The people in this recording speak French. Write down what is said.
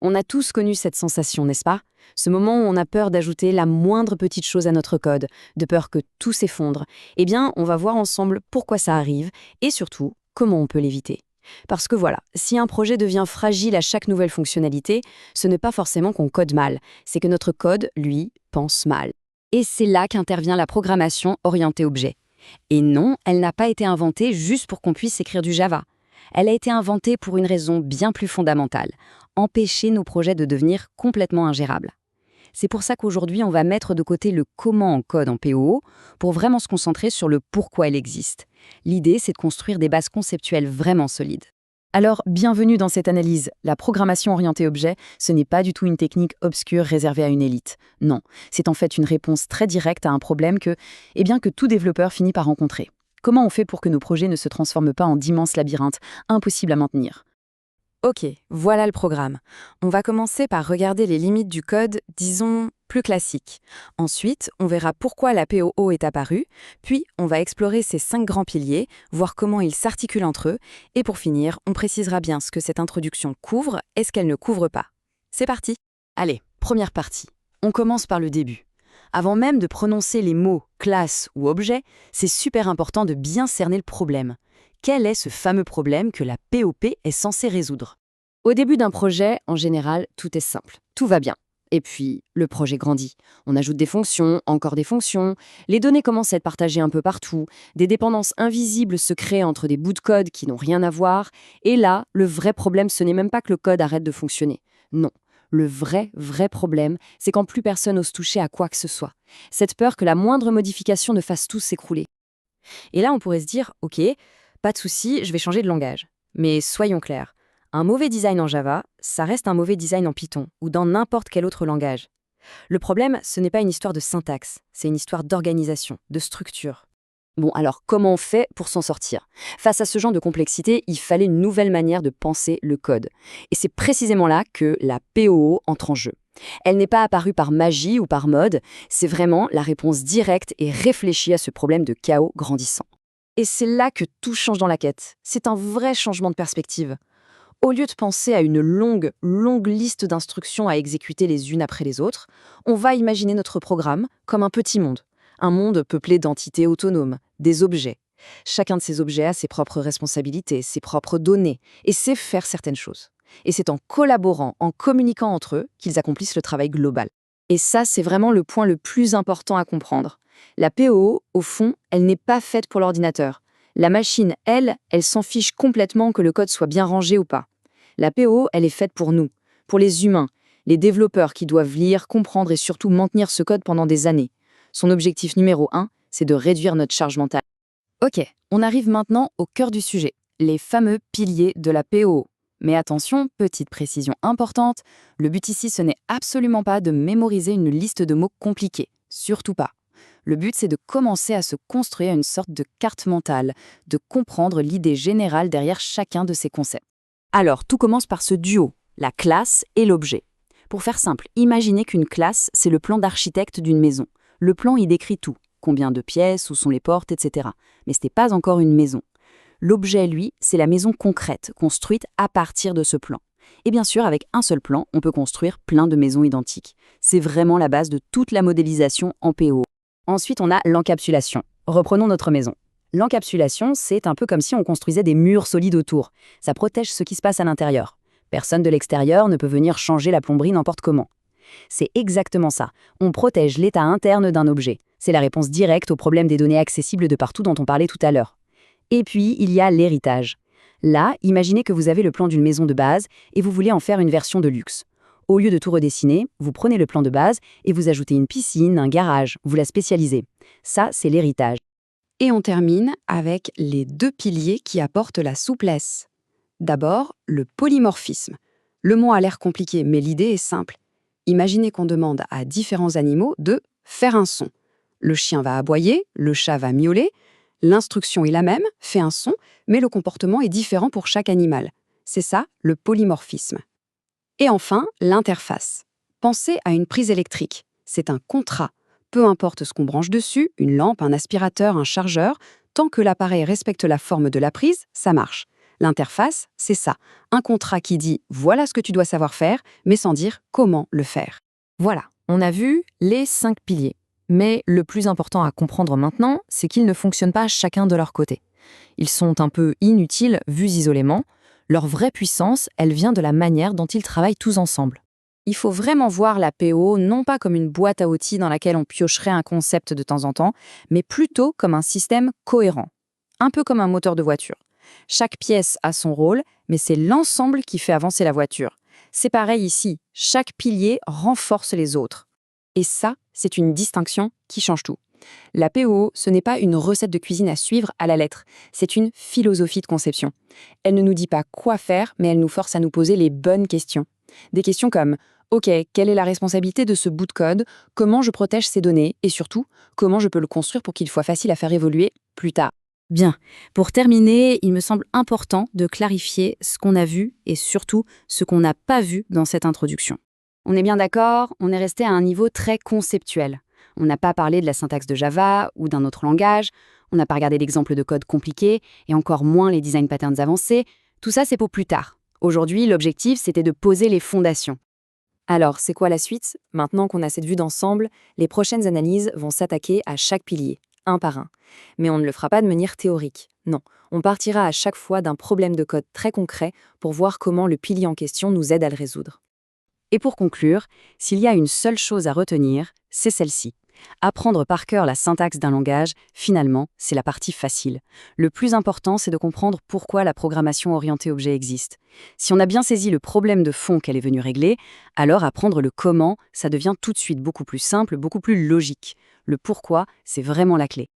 On a tous connu cette sensation, n'est-ce pas? Ce moment où on a peur d'ajouter la moindre petite chose à notre code, de peur que tout s'effondre. Eh bien, on va voir ensemble pourquoi ça arrive et surtout comment on peut l'éviter. Parce que voilà, si un projet devient fragile à chaque nouvelle fonctionnalité, ce n'est pas forcément qu'on code mal, c'est que notre code, lui, pense mal. Et c'est là qu'intervient la programmation orientée objet. Et non, elle n'a pas été inventée juste pour qu'on puisse écrire du Java. Elle a été inventée pour une raison bien plus fondamentale: empêcher nos projets de devenir complètement ingérables. C'est pour ça qu'aujourd'hui, on va mettre de côté le comment en code en POO pour vraiment se concentrer sur le pourquoi elle existe. L'idée, c'est de construire des bases conceptuelles vraiment solides. Alors, bienvenue dans cette analyse. La programmation orientée objet, ce n'est pas du tout une technique obscure réservée à une élite. Non, c'est en fait une réponse très directe à un problème que tout développeur finit par rencontrer. Comment on fait pour que nos projets ne se transforment pas en d'immenses labyrinthes, impossibles à maintenir? Ok, voilà le programme. On va commencer par regarder les limites du code, disons, plus classiques. Ensuite, on verra pourquoi la POO est apparue, puis on va explorer ces 5 grands piliers, voir comment ils s'articulent entre eux, et pour finir, on précisera bien ce que cette introduction couvre et ce qu'elle ne couvre pas. C'est parti! Allez, première partie. On commence par le début. Avant même de prononcer les mots classe ou objet, c'est super important de bien cerner le problème. Quel est ce fameux problème que la POP est censée résoudre? Au début d'un projet, en général, tout est simple. Tout va bien. Et puis, le projet grandit. On ajoute des fonctions, encore des fonctions. Les données commencent à être partagées un peu partout. Des dépendances invisibles se créent entre des bouts de code qui n'ont rien à voir. Et là, le vrai problème, ce n'est même pas que le code arrête de fonctionner. Non. Le vrai problème, c'est quand plus personne n'ose toucher à quoi que ce soit. Cette peur que la moindre modification ne fasse tout s'écrouler. Et là, on pourrait se dire, ok, pas de souci, je vais changer de langage. Mais soyons clairs, un mauvais design en Java, ça reste un mauvais design en Python ou dans n'importe quel autre langage. Le problème, ce n'est pas une histoire de syntaxe, c'est une histoire d'organisation, de structure. Bon, alors comment on fait pour s'en sortir? Face à ce genre de complexité, il fallait une nouvelle manière de penser le code. Et c'est précisément là que la POO entre en jeu. Elle n'est pas apparue par magie ou par mode, c'est vraiment la réponse directe et réfléchie à ce problème de chaos grandissant. Et c'est là que tout change dans la quête. C'est un vrai changement de perspective. Au lieu de penser à une longue liste d'instructions à exécuter les unes après les autres, on va imaginer notre programme comme un petit monde. Un monde peuplé d'entités autonomes, des objets. Chacun de ces objets a ses propres responsabilités, ses propres données, et sait faire certaines choses. Et c'est en collaborant, en communiquant entre eux, qu'ils accomplissent le travail global. Et ça, c'est vraiment le point le plus important à comprendre. La POO, au fond, elle n'est pas faite pour l'ordinateur. La machine, elle s'en fiche complètement que le code soit bien rangé ou pas. La POO, elle est faite pour nous, pour les humains, les développeurs qui doivent lire, comprendre et surtout maintenir ce code pendant des années. Son objectif numéro 1, c'est de réduire notre charge mentale. Ok, on arrive maintenant au cœur du sujet, les fameux piliers de la POO. Mais attention, petite précision importante, le but ici, ce n'est absolument pas de mémoriser une liste de mots compliqués, surtout pas. Le but, c'est de commencer à se construire une sorte de carte mentale, de comprendre l'idée générale derrière chacun de ces concepts. Alors, tout commence par ce duo, la classe et l'objet. Pour faire simple, imaginez qu'une classe, c'est le plan d'architecte d'une maison. Le plan, il décrit tout, combien de pièces, où sont les portes, etc. Mais ce n'est pas encore une maison. L'objet, lui, c'est la maison concrète, construite à partir de ce plan. Et bien sûr, avec un seul plan, on peut construire plein de maisons identiques. C'est vraiment la base de toute la modélisation en PO. Ensuite, on a l'encapsulation. Reprenons notre maison. L'encapsulation, c'est un peu comme si on construisait des murs solides autour. Ça protège ce qui se passe à l'intérieur. Personne de l'extérieur ne peut venir changer la plomberie n'importe comment. C'est exactement ça. On protège l'état interne d'un objet. C'est la réponse directe au problème des données accessibles de partout dont on parlait tout à l'heure. Et puis, il y a l'héritage. Là, imaginez que vous avez le plan d'une maison de base et vous voulez en faire une version de luxe. Au lieu de tout redessiner, vous prenez le plan de base et vous ajoutez une piscine, un garage, vous la spécialisez. Ça, c'est l'héritage. Et on termine avec les 2 piliers qui apportent la souplesse. D'abord, le polymorphisme. Le mot a l'air compliqué, mais l'idée est simple. Imaginez qu'on demande à différents animaux de faire un son. Le chien va aboyer, le chat va miauler. L'instruction est la même, fait un son, mais le comportement est différent pour chaque animal. C'est ça, le polymorphisme. Et enfin, l'interface. Pensez à une prise électrique. C'est un contrat. Peu importe ce qu'on branche dessus, une lampe, un aspirateur, un chargeur, tant que l'appareil respecte la forme de la prise, ça marche. L'interface, c'est ça. Un contrat qui dit « voilà ce que tu dois savoir faire », mais sans dire comment le faire. Voilà, on a vu les 5 piliers. Mais le plus important à comprendre maintenant, c'est qu'ils ne fonctionnent pas chacun de leur côté. Ils sont un peu inutiles vus isolément. Leur vraie puissance, elle vient de la manière dont ils travaillent tous ensemble. Il faut vraiment voir la PO non pas comme une boîte à outils dans laquelle on piocherait un concept de temps en temps, mais plutôt comme un système cohérent. Un peu comme un moteur de voiture. Chaque pièce a son rôle, mais c'est l'ensemble qui fait avancer la voiture. C'est pareil ici, chaque pilier renforce les autres. Et ça, c'est une distinction qui change tout. La PO, ce n'est pas une recette de cuisine à suivre à la lettre, c'est une philosophie de conception. Elle ne nous dit pas quoi faire, mais elle nous force à nous poser les bonnes questions. Des questions comme « Ok, quelle est la responsabilité de ce bout de code? Comment je protège ces données? Et surtout, comment je peux le construire pour qu'il soit facile à faire évoluer plus tard ?» Bien. Pour terminer, il me semble important de clarifier ce qu'on a vu et surtout ce qu'on n'a pas vu dans cette introduction. On est bien d'accord, on est resté à un niveau très conceptuel. On n'a pas parlé de la syntaxe de Java ou d'un autre langage, on n'a pas regardé d'exemples de code compliqués et encore moins les design patterns avancés. Tout ça, c'est pour plus tard. Aujourd'hui, l'objectif, c'était de poser les fondations. Alors, c'est quoi la suite? Maintenant qu'on a cette vue d'ensemble, les prochaines analyses vont s'attaquer à chaque pilier, un par un. Mais on ne le fera pas de manière théorique. Non, on partira à chaque fois d'un problème de code très concret pour voir comment le pilier en question nous aide à le résoudre. Et pour conclure, s'il y a une seule chose à retenir, c'est celle-ci. Apprendre par cœur la syntaxe d'un langage, finalement, c'est la partie facile. Le plus important, c'est de comprendre pourquoi la programmation orientée objet existe. Si on a bien saisi le problème de fond qu'elle est venue régler, alors apprendre le comment, ça devient tout de suite beaucoup plus simple, beaucoup plus logique. Le pourquoi, c'est vraiment la clé.